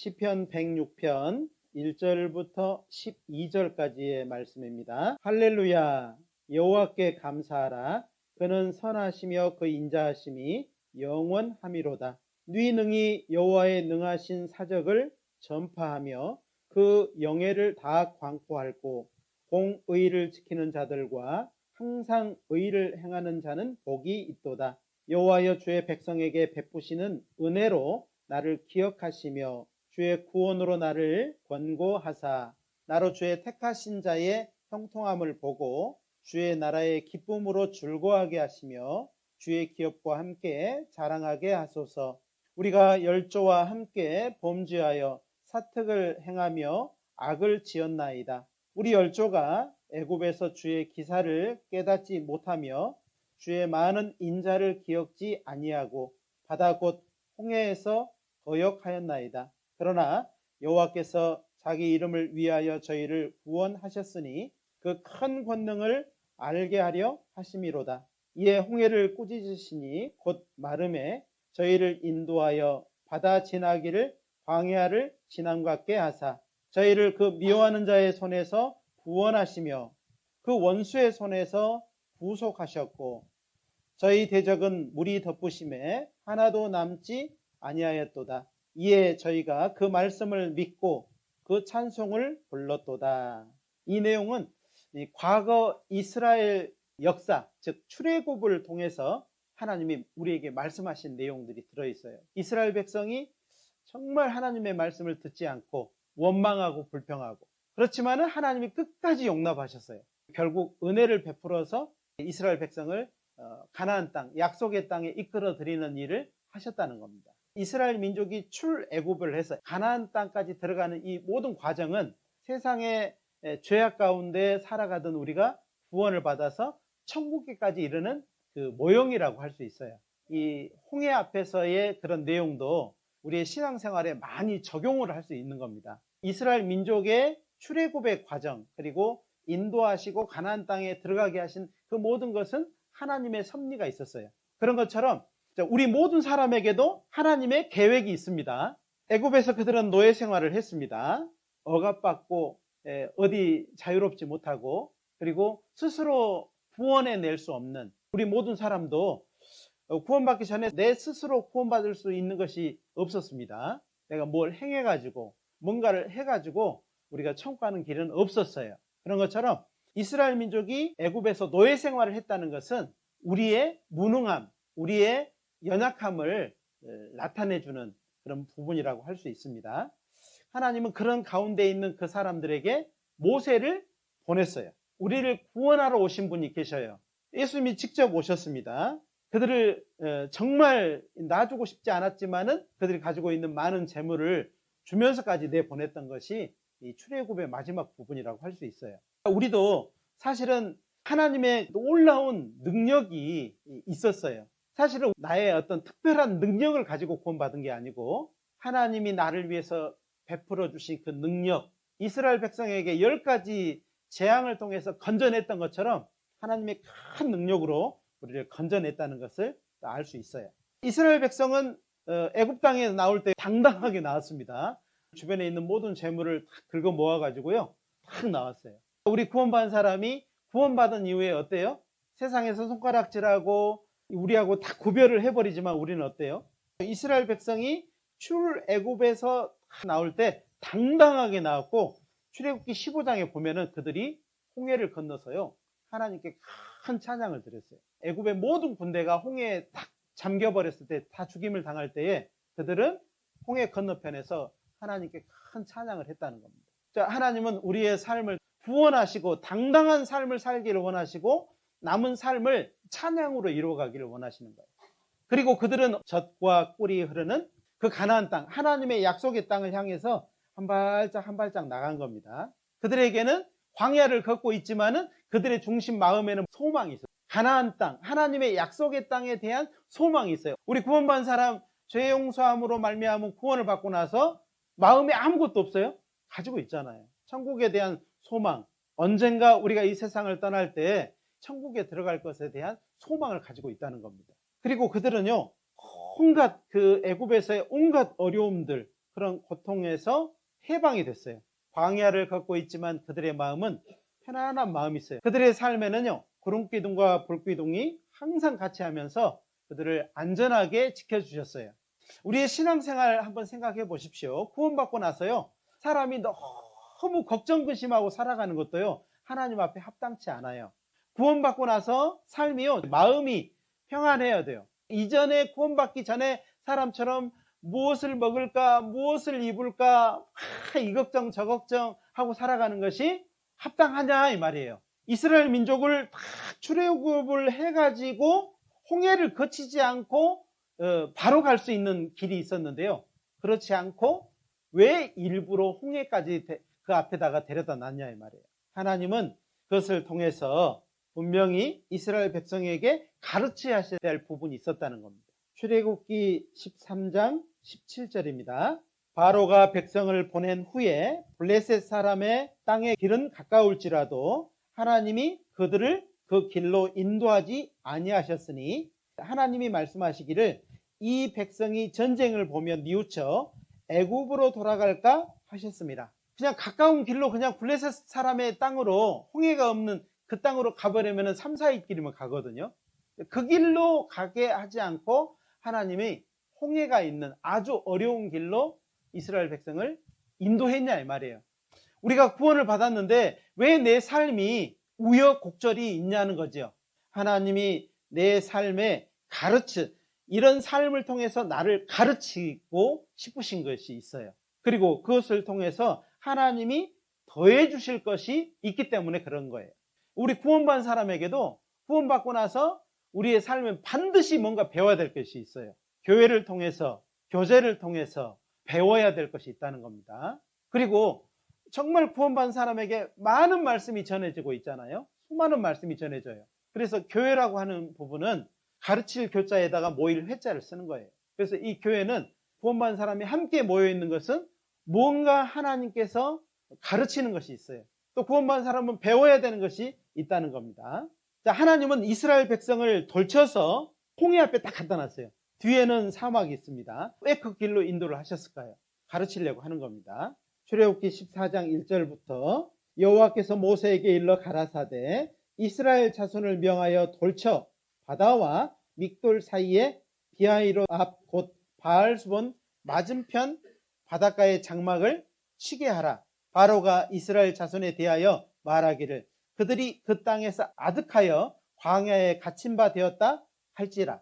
시편 106편 1절부터 12절까지의 말씀입니다. 할렐루야, 여호와께 감사하라. 그는 선하시며 그 인자하심이 영원하미로다. 네 능히 여호와의 능하신 사적을 전파하며 그 영예를 다 광포할고, 공의를 지키는 자들과 항상 의를 행하는 자는 복이 있도다. 여호와여, 주의 백성에게 베푸시는 은혜로 나를 기억하시며 주의 구원으로 나를 권고하사, 나로 주의 택하신 자의 형통함을 보고 주의 나라의 기쁨으로 즐거워하게 하시며 주의 기업과 함께 자랑하게 하소서. 우리가 열조와 함께 범죄하여 사특을 행하며 악을 지었나이다. 우리 열조가 애굽에서 주의 기사를 깨닫지 못하며 주의 많은 인자를 기억지 아니하고 바다 곧 홍해에서 거역하였나이다. 그러나 여호와께서 자기 이름을 위하여 저희를 구원하셨으니 그 큰 권능을 알게 하려 하심이로다. 이에 홍해를 꾸짖으시니 곧 마름에 저희를 인도하여 바다 지나기를 광야를 지남 같게 하사, 저희를 그 미워하는 자의 손에서 구원하시며 그 원수의 손에서 구속하셨고, 저희 대적은 물이 덮으심에 하나도 남지 아니하였도다. 이에 저희가 그 말씀을 믿고 그 찬송을 불렀도다. 이 내용은 과거 이스라엘 역사, 즉 출애굽을 통해서 하나님이 우리에게 말씀하신 내용들이 들어있어요. 이스라엘 백성이 정말 하나님의 말씀을 듣지 않고 원망하고 불평하고, 그렇지만은 하나님이 끝까지 용납하셨어요. 결국 은혜를 베풀어서 이스라엘 백성을 가나안 땅, 약속의 땅에 이끌어 드리는 일을 하셨다는 겁니다. 이스라엘 민족이 출애굽을 해서 가나안 땅까지 들어가는 이 모든 과정은 세상의 죄악 가운데 살아가던 우리가 구원을 받아서 천국에까지 이르는 그 모형이라고 할 수 있어요. 이 홍해 앞에서의 그런 내용도 우리의 신앙생활에 많이 적용을 할 수 있는 겁니다. 이스라엘 민족의 출애굽의 과정, 그리고 인도하시고 가나안 땅에 들어가게 하신 그 모든 것은 하나님의 섭리가 있었어요. 그런 것처럼 우리 모든 사람에게도 하나님의 계획이 있습니다. 애굽에서 그들은 노예 생활을 했습니다. 억압받고 어디 자유롭지 못하고, 그리고 스스로 구원해낼 수 없는 우리 모든 사람도 구원받기 전에 내 스스로 구원받을 수 있는 것이 없었습니다. 내가 뭘 행해가지고 뭔가를 해가지고 우리가 천국 가는 길은 없었어요. 그런 것처럼 이스라엘 민족이 애굽에서 노예 생활을 했다는 것은 우리의 무능함, 우리의 연약함을 나타내주는 그런 부분이라고 할 수 있습니다. 하나님은 그런 가운데 있는 그 사람들에게 모세를 보냈어요. 우리를 구원하러 오신 분이 계셔요. 예수님이 직접 오셨습니다. 그들을 정말 놔주고 싶지 않았지만은 그들이 가지고 있는 많은 재물을 주면서까지 내보냈던 것이 이 출애굽의 마지막 부분이라고 할 수 있어요. 우리도 사실은 하나님의 놀라운 능력이 있었어요. 사실은 나의 어떤 특별한 능력을 가지고 구원받은 게 아니고 하나님이 나를 위해서 베풀어 주신 그 능력, 이스라엘 백성에게 10가지 재앙을 통해서 건져냈던 것처럼 하나님의 큰 능력으로 우리를 건져냈다는 것을 알 수 있어요. 이스라엘 백성은 애굽 땅에 나올 때 당당하게 나왔습니다. 주변에 있는 모든 재물을 다 긁어 모아가지고요, 딱 나왔어요. 우리 구원받은 사람이 구원받은 이후에 어때요? 세상에서 손가락질하고 우리하고 다 구별을 해버리지만 우리는 어때요? 이스라엘 백성이 출애굽에서 나올 때 당당하게 나왔고, 출애굽기 15장에 보면은 그들이 홍해를 건너서요 하나님께 큰 찬양을 드렸어요. 애굽의 모든 군대가 홍해에 딱 잠겨버렸을 때, 다 죽임을 당할 때에 그들은 홍해 건너편에서 하나님께 큰 찬양을 했다는 겁니다. 자, 하나님은 우리의 삶을 구원하시고 당당한 삶을 살기를 원하시고 남은 삶을 찬양으로 이루어가기를 원하시는 거예요. 그리고 그들은 젖과 꿀이 흐르는 그 가나안 땅, 하나님의 약속의 땅을 향해서 한 발짝 한 발짝 나간 겁니다. 그들에게는 광야를 걷고 있지만은 그들의 중심 마음에는 소망이 있어요. 가나안 땅, 하나님의 약속의 땅에 대한 소망이 있어요. 우리 구원받은 사람 죄 용서함으로 말미암은 구원을 받고 나서 마음에 아무것도 없어요? 가지고 있잖아요. 천국에 대한 소망, 언젠가 우리가 이 세상을 떠날 때 천국에 들어갈 것에 대한 소망을 가지고 있다는 겁니다. 그리고 그들은요, 온갖 그 애굽에서의 온갖 어려움들, 그런 고통에서 해방이 됐어요. 광야를 걷고 있지만 그들의 마음은 편안한 마음이 있어요. 그들의 삶에는요, 구름기둥과 불기둥이 항상 같이 하면서 그들을 안전하게 지켜주셨어요. 우리의 신앙생활 한번 생각해 보십시오. 구원받고 나서요, 사람이 너무 걱정근심하고 살아가는 것도요, 하나님 앞에 합당치 않아요. 구원받고 나서 삶이요, 마음이 평안해야 돼요. 이전에 구원받기 전에 사람처럼 무엇을 먹을까, 무엇을 입을까, 이 걱정 저 걱정 하고 살아가는 것이 합당하냐 이 말이에요. 이스라엘 민족을 다 출애굽을 해가지고 홍해를 거치지 않고 바로 갈 수 있는 길이 있었는데요. 그렇지 않고 왜 일부러 홍해까지 그 앞에다가 데려다 놨냐 이 말이에요. 하나님은 그것을 통해서 분명히 이스라엘 백성에게 가르쳐야 될 부분이 있었다는 겁니다. 출애굽기 13장 17절입니다. 바로가 백성을 보낸 후에 블레셋 사람의 땅의 길은 가까울지라도 하나님이 그들을 그 길로 인도하지 아니하셨으니 하나님이 말씀하시기를 이 백성이 전쟁을 보며 뉘우쳐 애굽으로 돌아갈까 하셨습니다. 그냥 가까운 길로 그냥 블레셋 사람의 땅으로 홍해가 없는 그 땅으로 가버리면 3, 4일 길이면 가거든요. 그 길로 가게 하지 않고 하나님이 홍해가 있는 아주 어려운 길로 이스라엘 백성을 인도했냐 이 말이에요. 우리가 구원을 받았는데 왜 내 삶이 우여곡절이 있냐는 거죠. 하나님이 내 삶에 이런 삶을 통해서 나를 가르치고 싶으신 것이 있어요. 그리고 그것을 통해서 하나님이 더해 주실 것이 있기 때문에 그런 거예요. 우리 구원받은 사람에게도 구원받고 나서 우리의 삶에 반드시 뭔가 배워야 될 것이 있어요. 교회를 통해서, 교제를 통해서 배워야 될 것이 있다는 겁니다. 그리고 정말 구원받은 사람에게 많은 말씀이 전해지고 있잖아요. 수많은 말씀이 전해져요. 그래서 교회라고 하는 부분은 가르칠 교자에다가 모일 회자를 쓰는 거예요. 그래서 이 교회는 구원받은 사람이 함께 모여 있는 것은 뭔가 하나님께서 가르치는 것이 있어요. 또 구원받은 사람은 배워야 되는 것이 있다는 겁니다. 자, 하나님은 이스라엘 백성을 돌쳐서 홍해 앞에 딱 갖다 놨어요. 뒤에는 사막이 있습니다. 왜 그 길로 인도를 하셨을까요? 가르치려고 하는 겁니다. 출애굽기 14장 1절부터 여호와께서 모세에게 일러 가라사대 이스라엘 자손을 명하여 돌쳐 바다와 믹돌 사이에 비하이롯 앞 곧 바알수본 맞은편 바닷가의 장막을 치게 하라. 바로가 이스라엘 자손에 대하여 말하기를 그들이 그 땅에서 아득하여 광야에 갇힌 바 되었다 할지라.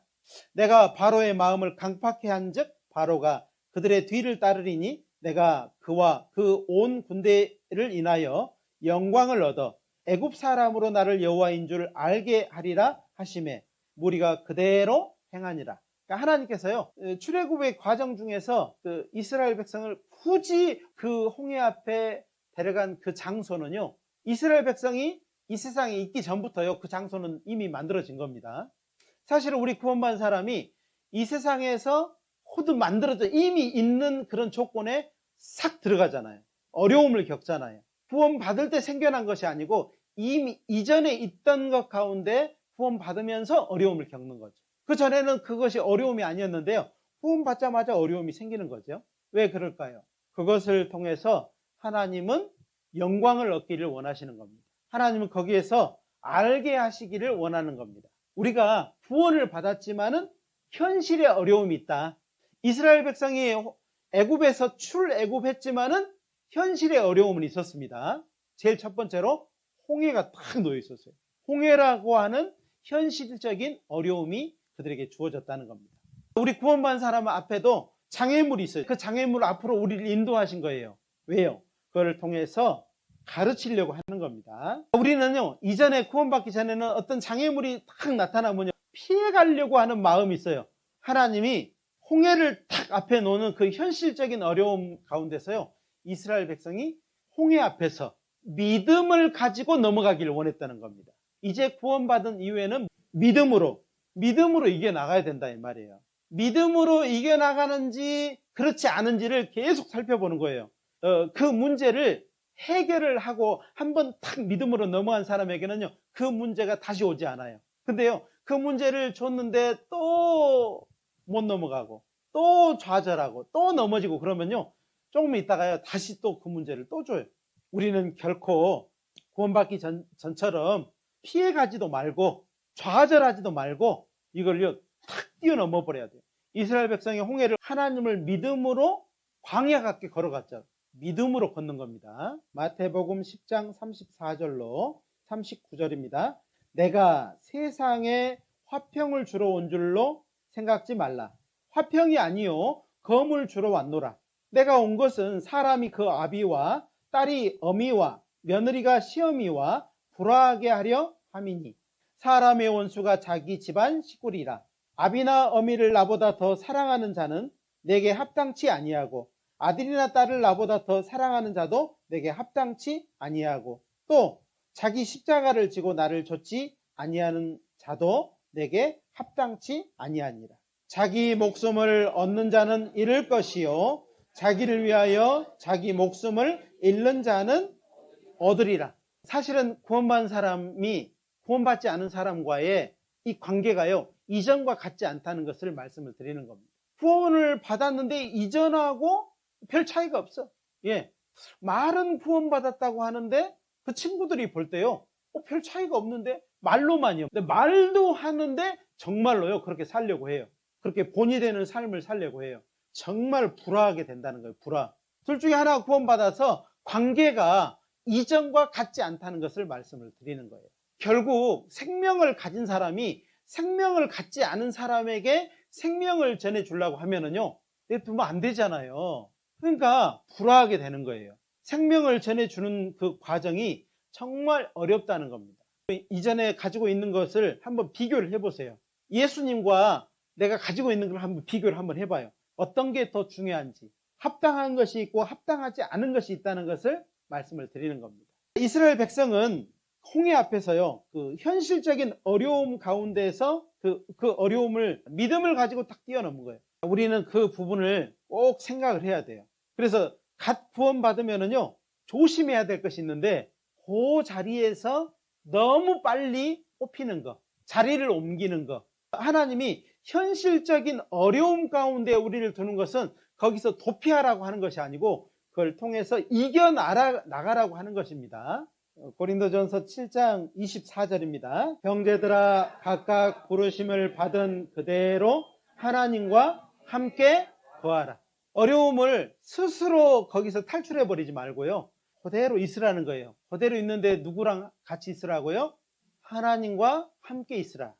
내가 바로의 마음을 강팍해 한즉 바로가 그들의 뒤를 따르리니 내가 그와 그 온 군대를 인하여 영광을 얻어 애굽 사람으로 나를 여호와인 줄 알게 하리라 하시매 무리가 그대로 행하니라. 그러니까 하나님께서요, 출애굽의 과정 중에서 그 이스라엘 백성을 굳이 그 홍해 앞에 데려간 그 장소는요, 이스라엘 백성이 이 세상에 있기 전부터요, 그 장소는 이미 만들어진 겁니다. 사실은 우리 구원받은 사람이 이 세상에서 모두 만들어져 이미 있는 그런 조건에 싹 들어가잖아요. 어려움을 겪잖아요. 구원받을 때 생겨난 것이 아니고 이미 이전에 있던 것 가운데 구원받으면서 어려움을 겪는 거죠. 그 전에는 그것이 어려움이 아니었는데요. 구원받자마자 어려움이 생기는 거죠. 왜 그럴까요? 그것을 통해서 하나님은 영광을 얻기를 원하시는 겁니다. 하나님은 거기에서 알게 하시기를 원하는 겁니다. 우리가 구원을 받았지만은 현실의 어려움이 있다. 이스라엘 백성이 애굽에서 출애굽했지만은 현실의 어려움은 있었습니다. 제일 첫 번째로 홍해가 탁 놓여 있었어요. 홍해라고 하는 현실적인 어려움이 그들에게 주어졌다는 겁니다. 우리 구원받은 사람 앞에도 장애물이 있어요. 그 장애물 앞으로 우리를 인도하신 거예요. 왜요? 그걸 통해서 가르치려고 하는 겁니다. 우리는요, 이전에 구원받기 전에는 어떤 장애물이 탁 나타나면 피해가려고 하는 마음이 있어요. 하나님이 홍해를 탁 앞에 놓는 그 현실적인 어려움 가운데서요, 이스라엘 백성이 홍해 앞에서 믿음을 가지고 넘어가기를 원했다는 겁니다. 이제 구원받은 이후에는 믿음으로 이겨나가야 된다 이 말이에요. 믿음으로 이겨나가는지 그렇지 않은지를 계속 살펴보는 거예요. 그 문제를 해결을 하고 한번 탁 믿음으로 넘어간 사람에게는요, 그 문제가 다시 오지 않아요. 근데요, 그 문제를 줬는데 또 못 넘어가고 또 좌절하고 또 넘어지고 그러면요, 조금 있다가요 다시 또 그 문제를 또 줘요. 우리는 결코 구원받기 전처럼 피해가지도 말고 좌절하지도 말고 이걸요 탁 뛰어넘어 버려야 돼요. 이스라엘 백성이 홍해를 하나님을 믿음으로 광야 같게 걸어갔죠. 믿음으로 걷는 겁니다. 마태복음 10장 34절로 39절입니다. 내가 세상에 화평을 주러 온 줄로 생각지 말라. 화평이 아니요 검을 주러 왔노라. 내가 온 것은 사람이 그 아비와 딸이 어미와 며느리가 시어미와 불화하게 하려 함이니 사람의 원수가 자기 집안 식구리라. 아비나 어미를 나보다 더 사랑하는 자는 내게 합당치 아니하고 아들이나 딸을 나보다 더 사랑하는 자도 내게 합당치 아니하고 또 자기 십자가를 지고 나를 좇지 아니하는 자도 내게 합당치 아니하니라. 자기 목숨을 얻는 자는 잃을 것이요 자기를 위하여 자기 목숨을 잃는 자는 얻으리라. 사실은 구원받은 사람이 구원받지 않은 사람과의 이 관계가요 이전과 같지 않다는 것을 말씀을 드리는 겁니다. 구원을 받았는데 이전하고 별 차이가 없어. 말은 구원받았다고 하는데 그 친구들이 볼 때요 별 차이가 없는데 말로만요. 근데 말도 하는데 정말로요 그렇게 살려고 해요. 그렇게 본이 되는 삶을 살려고 해요. 정말 불화하게 된다는 거예요. 불화. 둘 중에 하나 구원받아서 관계가 이전과 같지 않다는 것을 말씀을 드리는 거예요. 결국 생명을 가진 사람이 생명을 갖지 않은 사람에게 생명을 전해주려고 하면은요 내두면 안 되잖아요. 그러니까 불화하게 되는 거예요. 생명을 전해주는 그 과정이 정말 어렵다는 겁니다. 이전에 가지고 있는 것을 한번 비교를 해보세요. 예수님과 내가 가지고 있는 걸 한번 비교를 한번 해봐요. 어떤 게 더 중요한지. 합당한 것이 있고 합당하지 않은 것이 있다는 것을 말씀을 드리는 겁니다. 이스라엘 백성은 홍해 앞에서요 그 현실적인 어려움 가운데서 그 어려움을 믿음을 가지고 딱 뛰어넘은 거예요. 우리는 그 부분을 꼭 생각을 해야 돼요. 그래서 갓 구원받으면은요 조심해야 될 것이 있는데 그 자리에서 너무 빨리 뽑히는 거, 자리를 옮기는 거. 하나님이 현실적인 어려움 가운데 우리를 두는 것은 거기서 도피하라고 하는 것이 아니고 그걸 통해서 이겨나가라고 하는 것입니다. 고린도전서 7장 24절입니다. 형제들아 각각 부르심을 받은 그대로 하나님과 함께 거하라. 어려움을 스스로 거기서 탈출해버리지 말고요. 그대로 있으라는 거예요. 그대로 있는데 누구랑 같이 있으라고요? 하나님과 함께 있으라.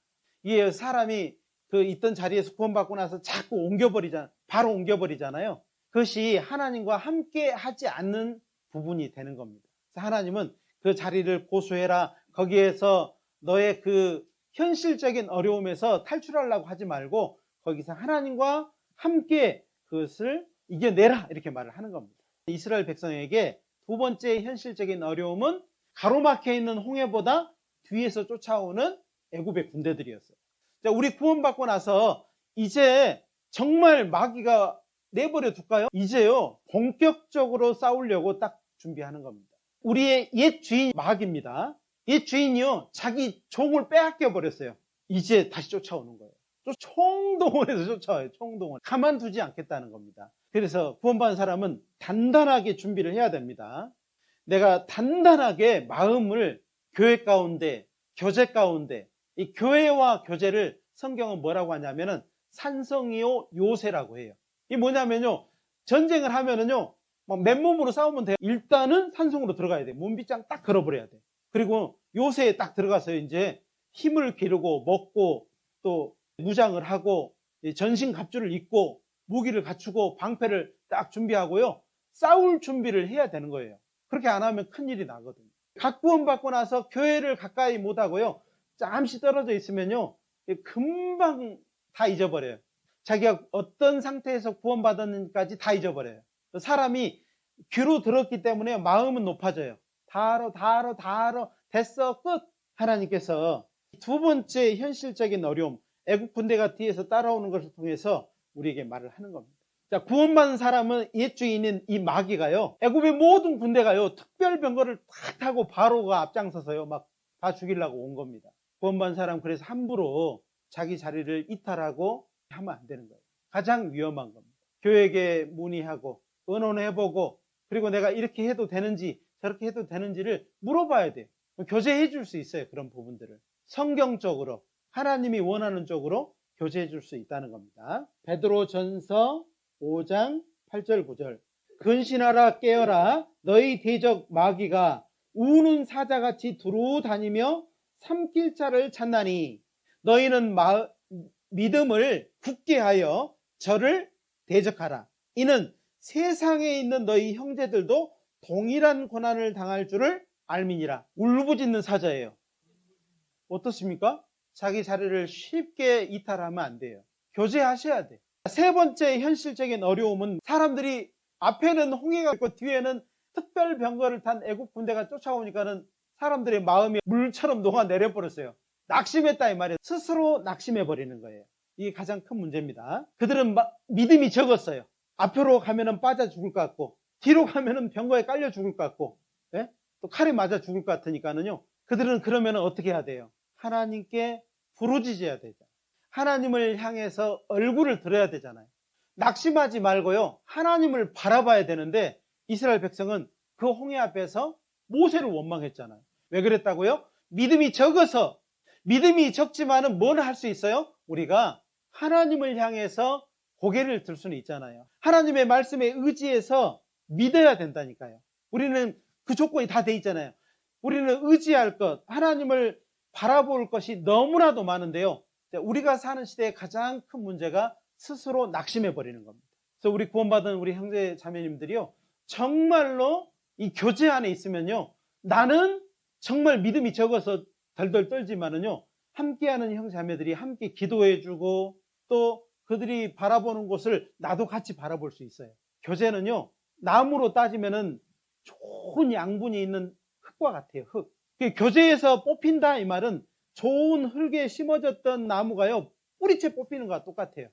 이게 사람이 그 있던 자리에서 구원받고 나서 자꾸 바로 옮겨버리잖아요. 그것이 하나님과 함께 하지 않는 부분이 되는 겁니다. 그래서 하나님은 그 자리를 고수해라. 거기에서 너의 그 현실적인 어려움에서 탈출하려고 하지 말고 거기서 하나님과 함께 그것을 이겨내라 이렇게 말을 하는 겁니다. 이스라엘 백성에게 두 번째 현실적인 어려움은 가로막혀 있는 홍해보다 뒤에서 쫓아오는 애굽의 군대들이었어요. 자, 우리 구원받고 나서 이제 정말 마귀가 내버려 둘까요? 이제요 본격적으로 싸우려고 딱 준비하는 겁니다. 우리의 옛 주인 마귀입니다. 옛 주인이요 자기 종을 빼앗겨 버렸어요. 이제 다시 쫓아오는 거예요. 총동원해서 쫓아와요. 총동원. 가만두지 않겠다는 겁니다. 그래서 구원받은 사람은 단단하게 준비를 해야 됩니다. 내가 단단하게 마음을 교회 가운데, 교제 가운데, 이 교회와 교제를 성경은 뭐라고 하냐면은 산성이요 요새라고 해요. 이게 뭐냐면요 전쟁을 하면은요 막 맨몸으로 싸우면 돼요. 일단은 산성으로 들어가야 돼. 문빗장 딱 걸어버려야 돼. 그리고 요새에 딱 들어가서 이제 힘을 기르고 먹고 또 무장을 하고 전신 갑주를 입고 무기를 갖추고 방패를 딱 준비하고요 싸울 준비를 해야 되는 거예요. 그렇게 안 하면 큰일이 나거든요. 각 구원받고 나서 교회를 가까이 못하고요 잠시 떨어져 있으면요 금방 다 잊어버려요. 자기가 어떤 상태에서 구원받았는지까지 다 잊어버려요. 사람이 귀로 들었기 때문에 마음은 높아져요. 다 알아 됐어 끝. 하나님께서 두 번째 현실적인 어려움 애국 군대가 뒤에서 따라오는 것을 통해서 우리에게 말을 하는 겁니다. 자, 구원받은 사람은 옛 주인인 이 마귀가요 애국의 모든 군대가요 특별병거를 다 타고 바로가 앞장서서요 막 다 죽이려고 온 겁니다. 구원받은 사람 그래서 함부로 자기 자리를 이탈하고 하면 안 되는 거예요. 가장 위험한 겁니다. 교회에 문의하고 의논해보고, 그리고 내가 이렇게 해도 되는지 저렇게 해도 되는지를 물어봐야 돼요. 교제해 줄 수 있어요. 그런 부분들을 성경적으로 하나님이 원하는 쪽으로 교제해 줄 수 있다는 겁니다. 베드로전서 5장 8절 9절. 근신하라 깨어라 너희 대적 마귀가 우는 사자같이 두루 다니며 삼킬 자를 찾나니 너희는 믿음을 굳게 하여 저를 대적하라. 이는 세상에 있는 너희 형제들도 동일한 고난을 당할 줄을 알미니라. 울부짖는 사자예요. 어떻습니까? 자기 자리를 쉽게 이탈하면 안 돼요. 교제하셔야 돼요. 세 번째 현실적인 어려움은 사람들이 앞에는 홍해가 있고 뒤에는 특별 병거를 탄 애국 군대가 쫓아오니까는 사람들의 마음이 물처럼 녹아내려 버렸어요. 낙심했다 이 말이에요. 스스로 낙심해 버리는 거예요. 이게 가장 큰 문제입니다. 그들은 믿음이 적었어요. 앞으로 가면은 빠져 죽을 것 같고 뒤로 가면은 병거에 깔려 죽을 것 같고, 예? 또 칼에 맞아 죽을 것 같으니까는요. 그들은 그러면 어떻게 해야 돼요? 하나님께 부르짖어야 되죠. 하나님을 향해서 얼굴을 들어야 되잖아요. 낙심하지 말고요. 하나님을 바라봐야 되는데 이스라엘 백성은 그 홍해 앞에서 모세를 원망했잖아요. 왜 그랬다고요? 믿음이 적어서. 믿음이 적지만은 뭘 할 수 있어요? 우리가 하나님을 향해서 고개를 들 수는 있잖아요. 하나님의 말씀에 의지해서 믿어야 된다니까요. 우리는 그 조건이 다 돼 있잖아요. 우리는 의지할 것, 하나님을 바라볼 것이 너무나도 많은데요. 우리가 사는 시대의 가장 큰 문제가 스스로 낙심해 버리는 겁니다. 그래서 우리 구원받은 우리 형제 자매님들이요, 정말로 이 교제 안에 있으면요, 나는 정말 믿음이 적어서 덜덜 떨지만은요, 함께하는 형제 자매들이 함께 기도해주고 또 그들이 바라보는 곳을 나도 같이 바라볼 수 있어요. 교제는요, 나무로 따지면은 좋은 양분이 있는 흙과 같아요. 흙. 교제에서 뽑힌다 이 말은 좋은 흙에 심어졌던 나무가요, 뿌리채 뽑히는 것과 똑같아요.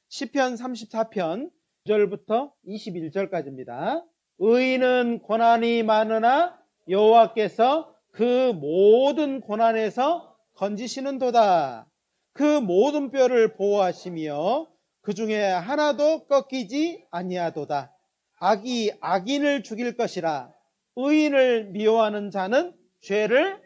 시편 34편 9절부터 21절까지입니다. 의인은 고난이 많으나 여호와께서 그 모든 고난에서 건지시는도다. 그 모든 뼈를 보호하시며 그 중에 하나도 꺾이지 아니하도다. 악이 악인을 죽일 것이라. 의인을 미워하는 자는 죄를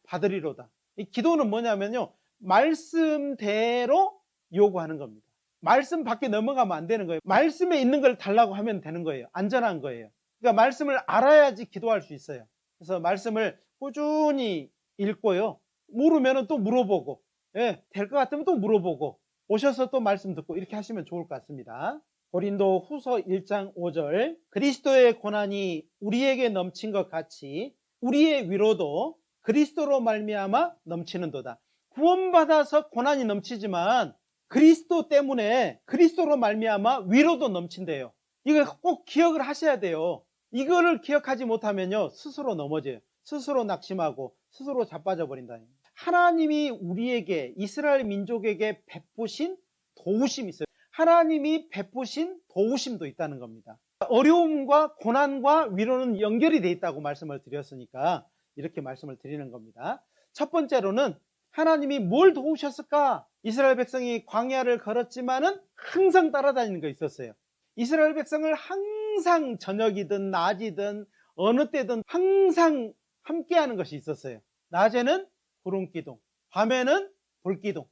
받으리로다. 이 기도는 뭐냐면요, 말씀대로 요구하는 겁니다. 말씀 밖에 넘어가면 안 되는 거예요. 말씀에 있는 걸 달라고 하면 되는 거예요. 안전한 거예요. 그러니까 말씀을 알아야지 기도할 수 있어요. 그래서 말씀을 꾸준히 읽고요, 모르면 또 물어보고, 될 것 같으면 또 물어보고, 오셔서 또 말씀 듣고 이렇게 하시면 좋을 것 같습니다. 고린도 후서 1장 5절. 그리스도의 고난이 우리에게 넘친 것 같이 우리의 위로도 그리스도로 말미암아 넘치는도다. 구원받아서 고난이 넘치지만 그리스도 때문에, 그리스도로 말미암아 위로도 넘친대요. 이걸 꼭 기억을 하셔야 돼요. 이거를 기억하지 못하면요, 스스로 넘어져요. 스스로 낙심하고 스스로 자빠져 버린다. 하나님이 우리에게, 이스라엘 민족에게 베푸신 도우심이 있어요. 하나님이 베푸신 도우심도 있다는 겁니다. 어려움과 고난과 위로는 연결이 돼 있다고 말씀을 드렸으니까 이렇게 말씀을 드리는 겁니다. 첫 번째로는 하나님이 뭘 도우셨을까? 이스라엘 백성이 광야를 걸었지만은 항상 따라다니는 거 있었어요. 이스라엘 백성을 항상 저녁이든 낮이든 어느 때든 항상 함께하는 것이 있었어요. 낮에는 구름기둥, 밤에는 불기둥.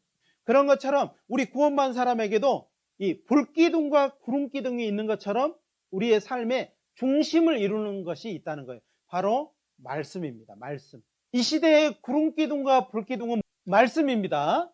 그런 것처럼 우리 구원받은 사람에게도 이 불기둥과 구름기둥이 있는 것처럼 우리의 삶의 중심을 이루는 것이 있다는 거예요. 바로 말씀입니다. 말씀. 이 시대의 구름기둥과 불기둥은 말씀입니다.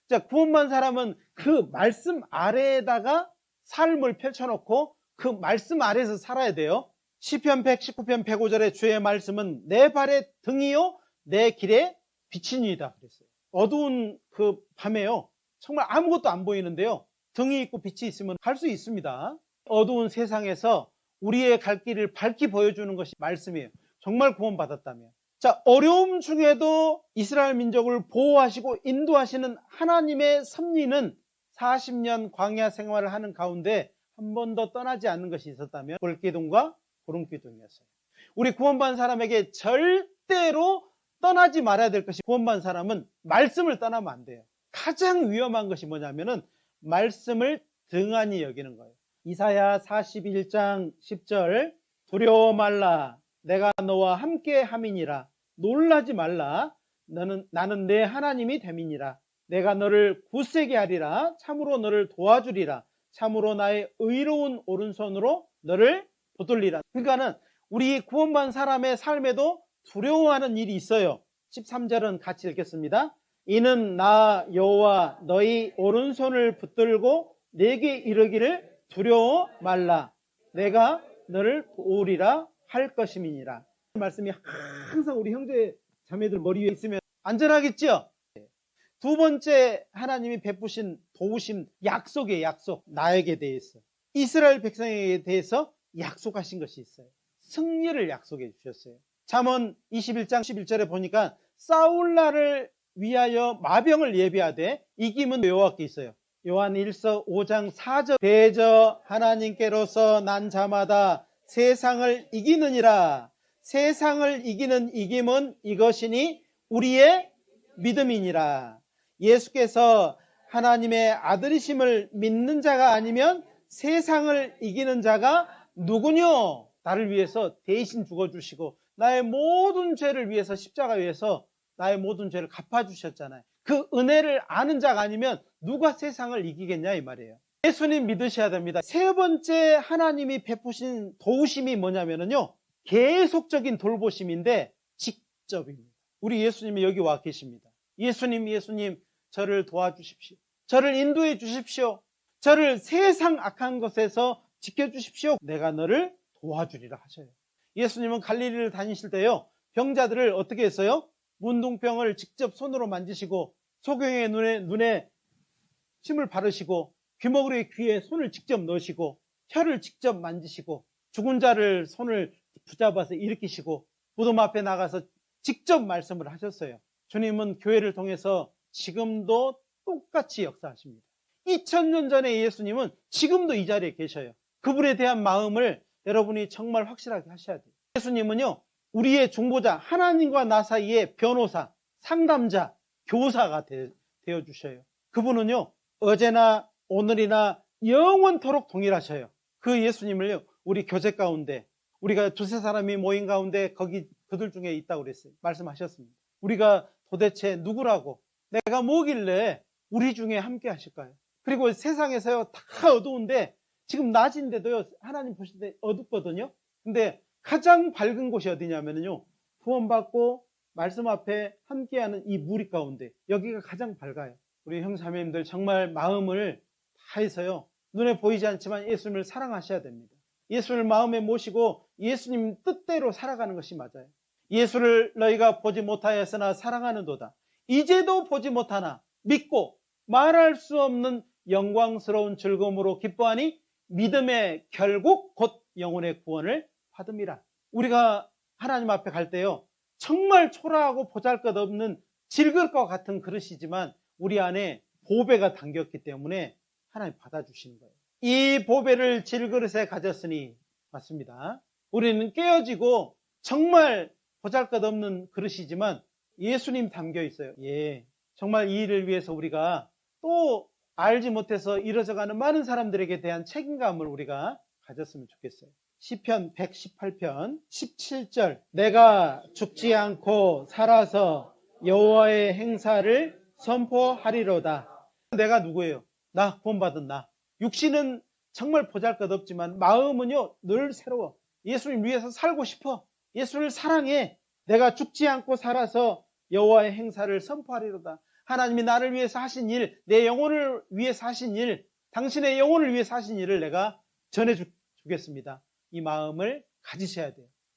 자, 구원받은 사람은 그 말씀 아래에다가 삶을 펼쳐놓고 그 말씀 아래에서 살아야 돼요. 시편 119편 105절에 주의 말씀은 내 발의 등이요 내 길의 빛이니이다 그랬어요. 어두운 그 밤에요, 정말 아무것도 안 보이는데요, 등이 있고 빛이 있으면 갈 수 있습니다. 어두운 세상에서 우리의 갈 길을 밝히 보여주는 것이 말씀이에요. 정말 구원받았다면. 자, 어려움 중에도 이스라엘 민족을 보호하시고 인도하시는 하나님의 섭리는 40년 광야 생활을 하는 가운데 한 번도 떠나지 않는 것이 있었다면 불기둥과 구름기둥이었어요. 우리 구원받은 사람에게 절대로 떠나지 말아야 될 것이, 구원받은 사람은 말씀을 떠나면 안 돼요. 가장 위험한 것이 뭐냐면은 말씀을 등한히 여기는 거예요. 이사야 41장 10절 두려워 말라 내가 너와 함께 함이니라 놀라지 말라 나는 내 하나님이 됨이니라 내가 너를 굳세게 하리라 참으로 너를 도와주리라 참으로 나의 의로운 오른손으로 너를 붙들리라. 그러니까는 우리 구원받은 사람의 삶에도 두려워하는 일이 있어요. 13절은 같이 읽겠습니다. 이는 나 여호와 너희 오른손을 붙들고 내게 이르기를 두려워 말라 내가 너를 도우리라 할 것임이니라. 이 말씀이 항상 우리 형제 자매들 머리 위에 있으면 안전하겠죠? 두 번째 하나님이 베푸신 도우심 약속이에요. 약속. 나에게 대해서 이스라엘 백성에게 대해서 약속하신 것이 있어요. 승리를 약속해 주셨어요. 잠언 21장 11절에 보니까 싸울 날을 위하여 마병을 예비하되 이김은 여호와께 있어요. 요한 1서 5장 4절 대저 하나님께로서 난 자마다 세상을 이기느니라. 세상을 이기는 이김은 이것이니 우리의 믿음이니라. 예수께서 하나님의 아들이심을 믿는 자가 아니면 세상을 이기는 자가 누구뇨? 나를 위해서 대신 죽어주시고 나의 모든 죄를 위해서 십자가 위에서 나의 모든 죄를 갚아주셨잖아요. 그 은혜를 아는 자가 아니면 누가 세상을 이기겠냐 이 말이에요. 예수님 믿으셔야 됩니다. 세 번째 하나님이 베푸신 도우심이 뭐냐면요 계속적인 돌보심인데 직접입니다. 우리 예수님이 여기 와 계십니다. 예수님 저를 도와주십시오. 저를 인도해 주십시오. 저를 세상 악한 것에서 지켜주십시오. 내가 너를 도와주리라 하셔요. 예수님은 갈릴리를 다니실 때요 병자들을 어떻게 했어요? 문둥병을 직접 손으로 만지시고 소경의 눈에 침을 바르시고 귀머거리의 귀에 손을 직접 넣으시고 혀를 직접 만지시고 죽은 자를 손을 붙잡아서 일으키시고 무덤 앞에 나가서 직접 말씀을 하셨어요. 주님은 교회를 통해서 지금도 똑같이 역사하십니다. 2000년 전에 예수님은 지금도 이 자리에 계셔요. 그분에 대한 마음을 여러분이 정말 확실하게 하셔야 돼요. 예수님은요 우리의 중보자 하나님과 나 사이의 변호사, 상담자, 교사가 되어주셔요. 그분은요 어제나 오늘이나 영원토록 동일하셔요. 그 예수님을요 우리 교제 가운데 우리가 두세 사람이 모인 가운데 그들 중에 있다고 그랬어요. 말씀하셨습니다. 우리가 도대체 누구라고 내가 뭐길래 우리 중에 함께 하실까요? 그리고 세상에서요 다 어두운데 지금 낮인데도요 하나님 보실 때 어둡거든요. 근데 가장 밝은 곳이 어디냐면요 구원받고 말씀 앞에 함께하는 이 무리 가운데 여기가 가장 밝아요. 우리 형제자매님들 정말 마음을 다해서요 눈에 보이지 않지만 예수님을 사랑하셔야 됩니다. 예수를 마음에 모시고 예수님 뜻대로 살아가는 것이 맞아요. 예수를 너희가 보지 못하였으나 사랑하는도다. 이제도 보지 못하나 믿고 말할 수 없는 영광스러운 즐거움으로 기뻐하니 믿음의 결국 곧 영혼의 구원을 받음이라. 우리가 하나님 앞에 갈 때요 정말 초라하고 보잘것없는 질그릇과 같은 그릇이지만 우리 안에 보배가 담겼기 때문에 하나님 받아주시는 거예요. 이 보배를 질그릇에 가졌으니 맞습니다. 우리는 깨어지고 정말 보잘것없는 그릇이지만 예수님 담겨 있어요. 예, 정말 이 일을 위해서 우리가 또 알지 못해서 이뤄져가는 많은 사람들에게 대한 책임감을 우리가 가졌으면 좋겠어요. 시편 118편 17절 내가 죽지 않고 살아서 여호와의 행사를 선포하리로다. 내가 누구예요? 나 구원받은 나. 육신은 정말 보잘것없지만 마음은요 늘 새로워. 예수님 위해서 살고 싶어. 예수를 사랑해. 내가 죽지 않고 살아서 여호와의 행사를 선포하리로다. 하나님이 나를 위해서 하신 일, 내 영혼을 위해서 하신 일, 당신의 영혼을 위해서 하신 일을 내가 전해주겠습니다. 이 마음을 가지셔야 돼요.